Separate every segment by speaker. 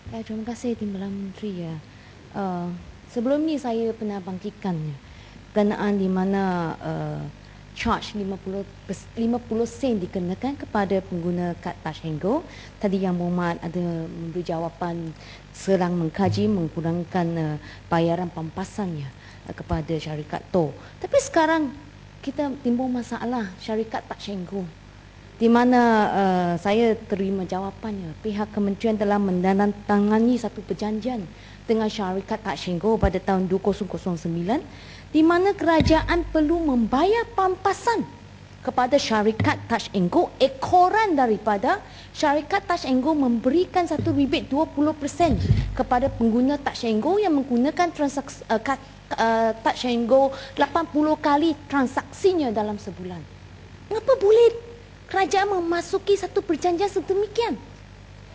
Speaker 1: Terima kasih Timbalan Menteri ya. Sebelum ni saya pernah bangkitkan kenaan di mana charge 50 sen dikenakan kepada pengguna kad Touch 'n Go. Tadi Yang Berhormat ada memberi jawapan serang mengkaji mengkurangkan bayaran pampasannya kepada syarikat tol. Tapi sekarang kita timbul masalah syarikat Touch 'n Go, di mana saya terima jawapannya pihak kementerian telah menandatangani satu perjanjian dengan syarikat Touch 'n Go pada tahun 2009, di mana kerajaan perlu membayar pampasan kepada syarikat Touch 'n Go ekoran daripada syarikat Touch 'n Go memberikan satu rebate 20% kepada pengguna Touch 'n Go yang menggunakan transaksi kad Touch 'n Go 80 kali transaksinya dalam sebulan. Mengapa boleh kerajaan memasuki satu perjanjian sedemikian,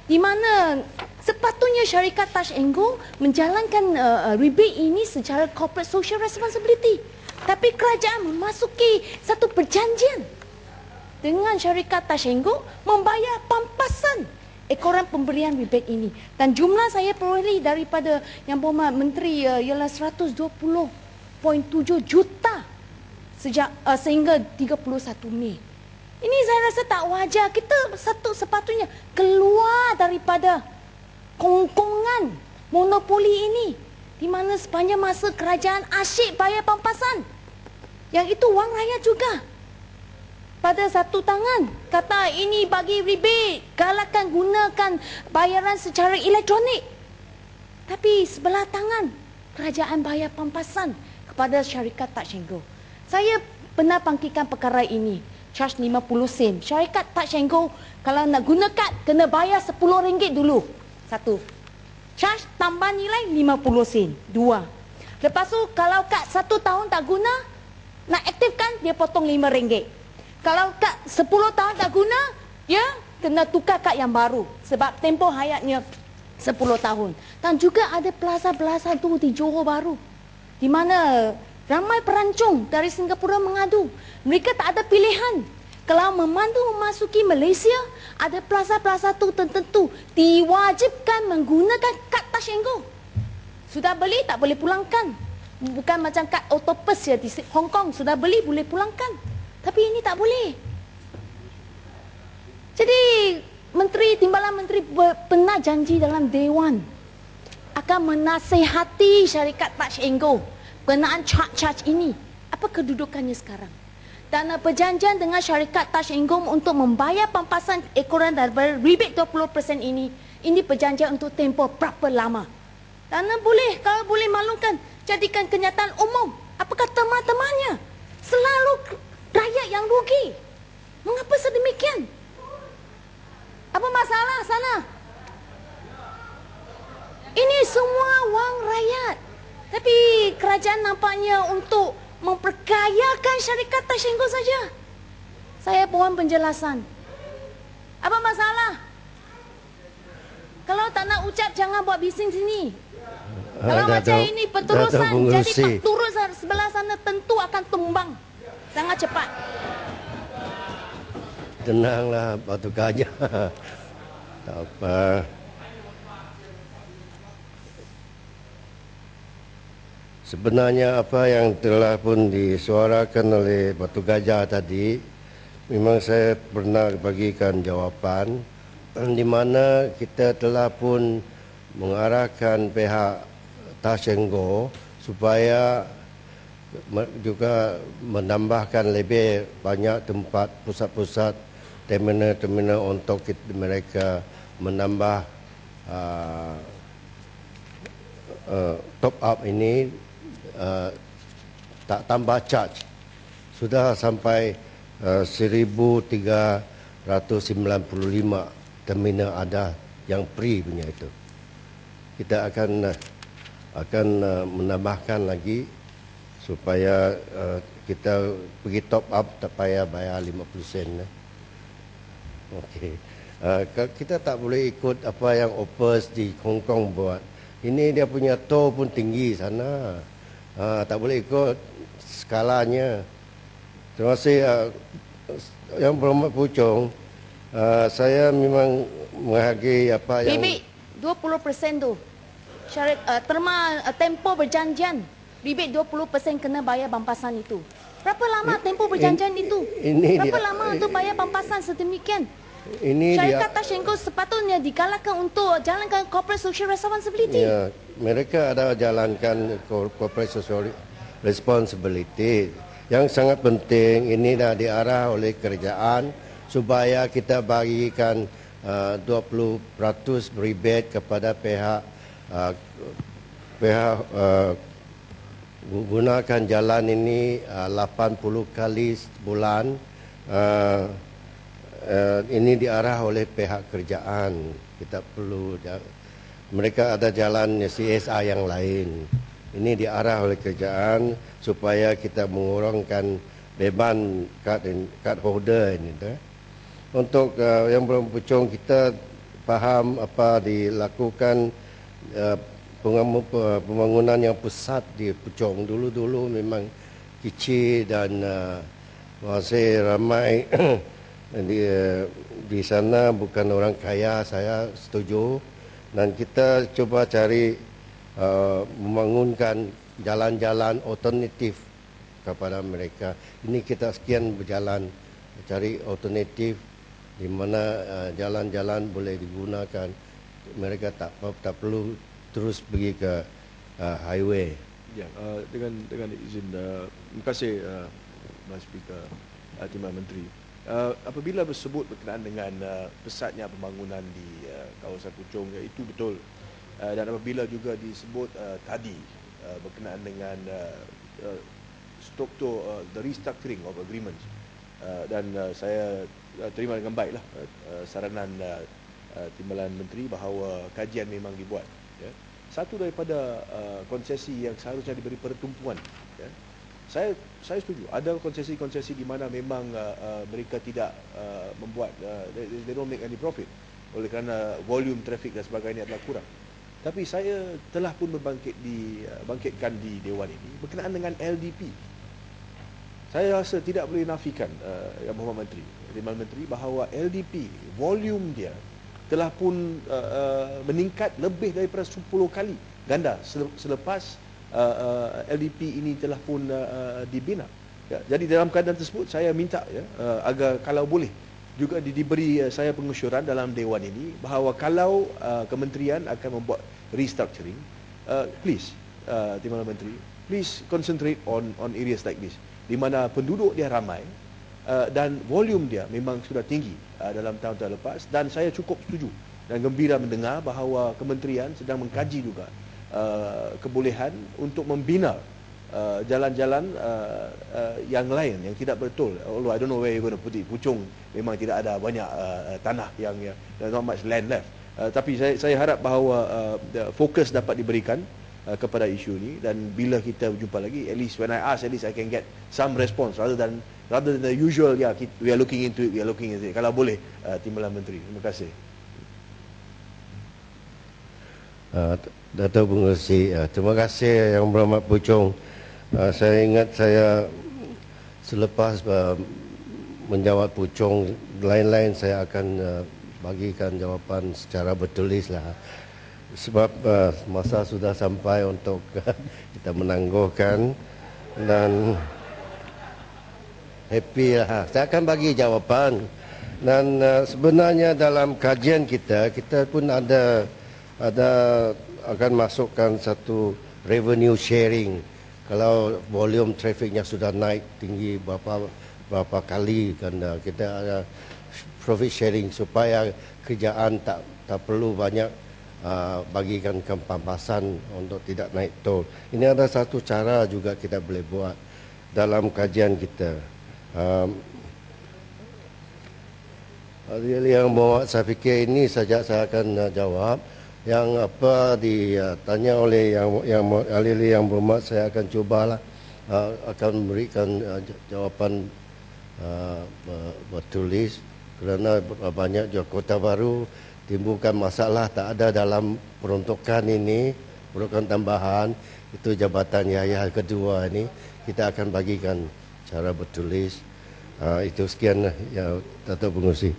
Speaker 1: di mana sepatutnya syarikat Touch 'n Go menjalankan rebate ini secara corporate social responsibility, tapi kerajaan memasuki satu perjanjian dengan syarikat Touch 'n Go membayar pampasan ekoran pemberian rebate ini, dan jumlah saya peroleh daripada Yang Berhormat Menteri ialah 120.7 juta sehingga 31 Mei. Ini saya rasa tak wajar. Kita sepatutnya keluar daripada kongkongan monopoli ini, di mana sepanjang masa kerajaan asyik bayar pampasan, yang itu wang rakyat juga. Pada satu tangan kata ini bagi rebate, galakkan gunakan bayaran secara elektronik, tapi sebelah tangan kerajaan bayar pampasan kepada syarikat Touch 'n Go. Saya pernah bangkitkan perkara ini. Charge 50 sen. Syarikat Touch 'n Go kalau nak guna kad kena bayar RM10 dulu. Satu. Charge tambah nilai 50 sen. Dua. Lepas tu kalau kad 1 tahun tak guna, nak aktifkan dia potong RM5. Kalau kad 10 tahun tak guna, dia kena tukar kad yang baru sebab tempoh hayatnya 10 tahun. Dan juga ada plaza-plaza tu di Johor Bahru, di mana ramai perancung dari Singapura mengadu. Mereka tak ada pilihan. Kalau memandu memasuki Malaysia, ada plaza-plaza tu tertentu diwajibkan menggunakan kad Touch 'n Go. Sudah beli tak boleh pulangkan. Bukan macam kad Octopus ya di Hong Kong, sudah beli boleh pulangkan. Tapi ini tak boleh. Jadi Timbalan Menteri pernah janji dalam Dewan akan menasihati syarikat Touch 'n Go berkenaan charge ini. Apa kedudukannya sekarang? Dan perjanjian dengan syarikat Touch 'n Go untuk membayar pampasan ekoran daripada rebate 20% ini perjanjian untuk tempoh berapa lama? Dan boleh, kalau boleh maklumkan, jadikan kenyataan umum. Apakah teman-temannya selalu rakyat yang rugi? Mengapa sedemikian? Apa masalah sana? Ini semua wang rakyat. Tapi kerajaan nampaknya untuk memperkayakan syarikat Touch 'n Go saja. Saya mohon penjelasan. Apa masalah? Kalau tak nak ucap, jangan buat bising sini. Kalau macam ini berterusan, jadi tak turun sebelah sana tentu akan tumbang. Sangat cepat.
Speaker 2: Tenanglah Batu Gajah. Tak apa. Sebenarnya apa yang telah pun disuarakan oleh Batu Gajah tadi, memang saya pernah bagikan jawapan di mana kita telah pun mengarahkan pihak Touch 'n Go supaya juga menambahkan lebih banyak tempat pusat-pusat terminal-terminal untuk mereka menambah top up ini. Tak tambah charge. Sudah sampai 1,395 terminal ada yang free punya itu. Kita akan menambahkan lagi supaya kita pergi top up tak payah bayar 50 sen. Okey. Kita tak boleh ikut apa yang Opus di Hong Kong buat. Ini dia punya tol pun tinggi sana. Tak boleh ikut skalanya. Terima kasih Yang Berhormat Puchong. Saya memang menghargai apa yang
Speaker 1: 20% tu. Tempoh berjanjian. Rebate 20% kena bayar bampasan itu. Berapa lama tempoh berjanjian itu? Berapa lama untuk bayar bampasan sedemikian? Syarikat Tashenko sepatutnya digalakkan untuk jalankan corporate social responsibility.
Speaker 2: Ya, mereka ada jalankan corporate social responsibility. Yang sangat penting ini dah diarah oleh kerajaan supaya kita bagikan 20% rebate kepada pihak gunakan jalan ini 80 kali sebulan. Ini diarah oleh pihak kerajaan. Kita perlu, mereka ada jalan CSR yang lain. Ini diarah oleh kerajaan supaya kita mengurangkan beban kad holder ini. Untuk yang belum pucung, kita faham apa dilakukan pembangunan yang pusat di Puchong. Dulu memang kecil dan masih ramai. Di sana bukan orang kaya, saya setuju. Dan kita coba cari membangunkan jalan-jalan alternatif kepada mereka. Ini kita sekian berjalan cari alternatif di mana jalan-jalan boleh digunakan. Mereka tak perlu terus pergi ke highway.
Speaker 3: Ya, dengan izin, terima kasih Mas Speaker, Timbalan Menteri. Apabila bersebut berkenaan dengan pesatnya pembangunan di kawasan Puchong, itu betul. Dan apabila juga disebut tadi berkenaan dengan struktur the restructuring of agreements, dan saya terima dengan baiklah saranan Timbalan Menteri bahawa kajian memang dibuat. Ya. Satu daripada konsesi yang seharusnya diberi pertumpuan. Ya. Saya setuju. Ada konsesi-konsesi di mana memang mereka tidak membuat, they don't make any profit oleh kerana volume traffic dan sebagainya adalah kurang. Tapi saya telah pun bangkitkan di Dewan ini berkenaan dengan LDP. Saya rasa tidak boleh nafikan Yang Berhormat Menteri bahawa LDP volume dia telah pun meningkat lebih daripada 10 kali ganda selepas LDP ini telah pun dibina. Ya, jadi dalam keadaan tersebut saya minta agar kalau boleh juga diberi saya pengusyuran dalam Dewan ini bahawa kalau kementerian akan membuat restructuring, please Timbalan Menteri, please concentrate on areas like this di mana penduduk dia ramai dan volume dia memang sudah tinggi dalam tahun-tahun lepas, dan saya cukup setuju dan gembira mendengar bahawa kementerian sedang mengkaji juga kebolehan untuk membina jalan-jalan yang lain yang tidak betul. Although I don't know where you're going to put it. Puchong memang tidak ada banyak tanah yang not much land left. Tapi saya harap bahawa fokus dapat diberikan kepada isu ini, dan bila kita berjumpa lagi, at least when I ask, at least I can get some response rather than the usual, yeah, we are looking into it. Kalau boleh, Timbalan Menteri. Terima kasih.
Speaker 2: Dato' Pengerusi, terima kasih Yang Berhormat Puchong. Saya ingat saya selepas menjawab Puchong, lain-lain saya akan bagikan jawapan secara bertulis lah. Sebab masa sudah sampai untuk kita menangguhkan, dan happy lah. Saya akan bagi jawapan. Dan sebenarnya dalam kajian kita pun ada akan masukkan satu revenue sharing. Kalau volume trafiknya sudah naik tinggi berapa kali, dan kita ada profit sharing supaya kerjaan tak perlu banyak bagikan kepampasan untuk tidak naik tol. Ini ada satu cara juga kita boleh buat dalam kajian kita. Yang bawa saya fikir ini saja saya akan jawab. Yang apa ditanya oleh yang berhormat, saya akan cubalah akan memberikan jawapan bertulis, kerana banyak juga Kota Baru timbulkan masalah tak ada dalam peruntukan ini, peruntukan tambahan. Itu jabatan Yahya kedua ini kita akan bagikan cara bertulis. Itu sekian ya, Dato' Pengerusi.